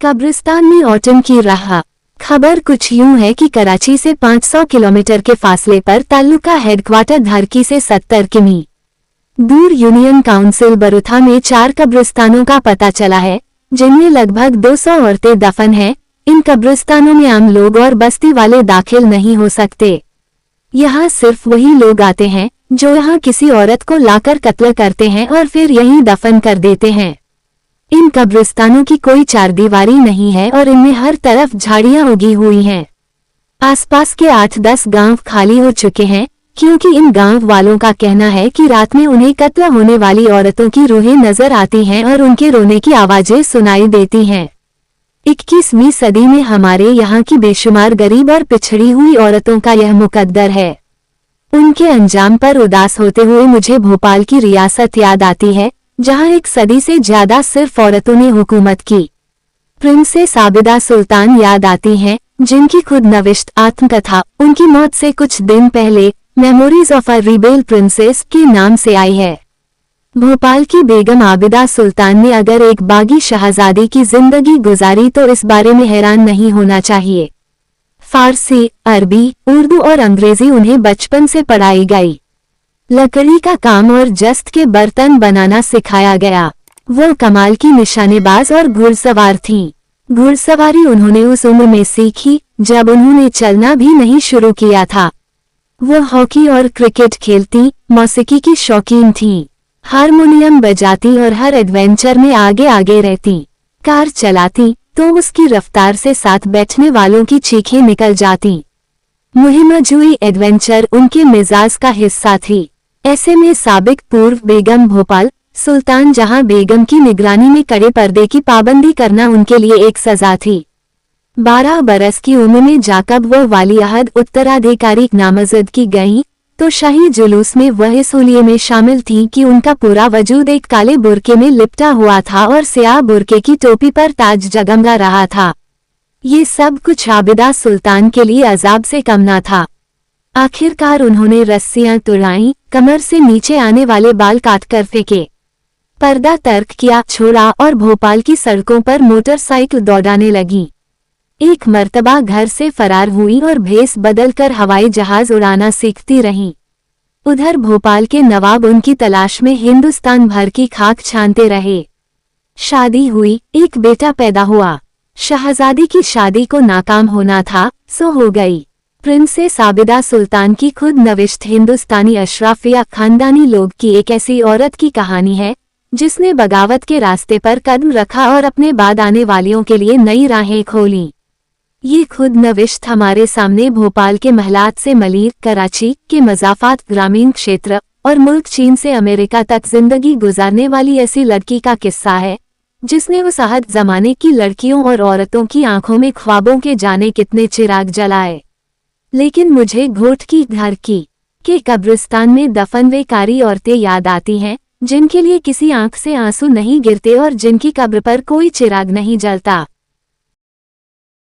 कब्रिस्तान में ऑटम की राह। खबर कुछ यूं है कि कराची से 500 किलोमीटर के फासले पर ताल्लुका हेडक्वार्टर धरकी से 70 किमी दूर यूनियन काउंसिल बरूथा में 4 कब्रिस्तानों का पता चला है, जिनमें लगभग 200 औरतें दफन हैं। इन कब्रिस्तानों में आम लोग और बस्ती वाले दाखिल नहीं हो सकते। यहाँ सिर्फ वही लोग आते हैं जो यहाँ किसी औरत को लाकर कत्ल करते हैं और फिर यहीं दफन कर देते हैं। इन कब्रिस्तानों की कोई चारदीवारी नहीं है और इनमें हर तरफ झाड़ियां उगी हुई हैं। आसपास के 8-10 गांव खाली हो चुके हैं, क्योंकि इन गांव वालों का कहना है कि रात में उन्हें कत्ल होने वाली औरतों की रूहें नजर आती हैं और उनके रोने की आवाजें सुनाई देती हैं। 21वीं सदी में हमारे यहाँ की बेशुमार गरीब और पिछड़ी हुई औरतों का यह मुकद्दर है। उनके अंजाम पर उदास होते हुए मुझे भोपाल की रियासत याद आती है, जहाँ 1 सदी से ज्यादा सिर्फ औरतों ने हुकूमत की। प्रिंसेस आबिदा सुल्तान याद आती हैं, जिनकी खुद नविश्त आत्मकथा उनकी मौत से कुछ दिन पहले memories of a rebel princess के नाम से आई है। भोपाल की बेगम आबिदा सुल्तान ने अगर एक बागी शहजादी की जिंदगी गुजारी तो इस बारे में हैरान नहीं होना चाहिए। फारसी, अरबी, उर्दू और अंग्रेजी उन्हें बचपन से पढ़ाई गई। लकड़ी का काम और जस्त के बर्तन बनाना सिखाया गया। वो कमाल की निशानेबाज और घुड़सवार थीं। घुड़सवारी उन्होंने उस उम्र में सीखी जब उन्होंने चलना भी नहीं शुरू किया था। वो हॉकी और क्रिकेट खेलती, मौसीकी की शौकीन थीं, हारमोनियम बजाती और हर एडवेंचर में आगे आगे रहती। कार चलाती तो उसकी रफ्तार से साथ बैठने वालों की चीखें निकल जाती। मुहिमजुई एडवेंचर उनके मिजाज का हिस्सा थी। ऐसे में साबिक पूर्व बेगम भोपाल सुल्तान जहां बेगम की निगरानी में कड़े पर्दे की पाबंदी करना उनके लिए एक सजा थी। 12 बरस की उम्र में जाकब वो वाली अहद उत्तराधिकारी नामजद की गईं, तो शाही जुलूस में वह इस हुलिये में शामिल थीं कि उनका पूरा वजूद एक काले बुरके में लिपटा हुआ था और स्याह बुरके की टोपी पर ताज जगमगा रहा था। ये सब कुछ आबिदा सुल्तान के लिए अजाब से कम न था। आखिरकार उन्होंने रस्सियां तुड़ाईं, कमर से नीचे आने वाले बाल काटकर फेंके, पर्दा तर्क किया, छोड़ा और भोपाल की सड़कों पर मोटरसाइकिल दौड़ाने लगी। एक मर्तबा घर से फरार हुई और भेस बदलकर हवाई जहाज उड़ाना सीखती रहीं। उधर भोपाल के नवाब उनकी तलाश में हिंदुस्तान भर की खाक छानते रहे। शादी हुई, एक बेटा पैदा हुआ। शहजादी की शादी को नाकाम होना था, सो हो गई। प्रिंसेस आबिदा सुल्तान की खुद नविश्त हिंदुस्तानी अशराफिया खानदानी लोग की एक ऐसी औरत की कहानी है, जिसने बगावत के रास्ते पर कदम रखा और अपने बाद आने वालियों के लिए नई राहें खोलीं। ये खुद नविश्त हमारे सामने भोपाल के महलात से मलीर, कराची के मजाफात, ग्रामीण क्षेत्र और मुल्क चीन से अमेरिका तक जिंदगी गुजारने वाली ऐसी लड़की का किस्सा है, जिसने उस अहद जमाने की लड़कियों और औरतों की आंखों में ख्वाबों के जाने कितने चिराग जलाए। लेकिन मुझे घोट की धरकी के कब्रिस्तान में दफन वे कारी औरतें याद आती हैं, जिनके लिए किसी आंख से आंसू नहीं गिरते और जिनकी कब्र पर कोई चिराग नहीं जलता।